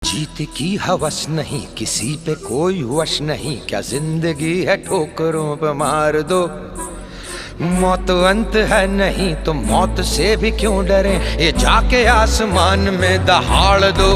जीत की हवस नहीं, किसी पे कोई वश नहीं, क्या जिंदगी है ठोकरों पे मार दो। मौत अंत है नहीं तो मौत से भी क्यों डरे, ये जाके आसमान में दहाड़ दो।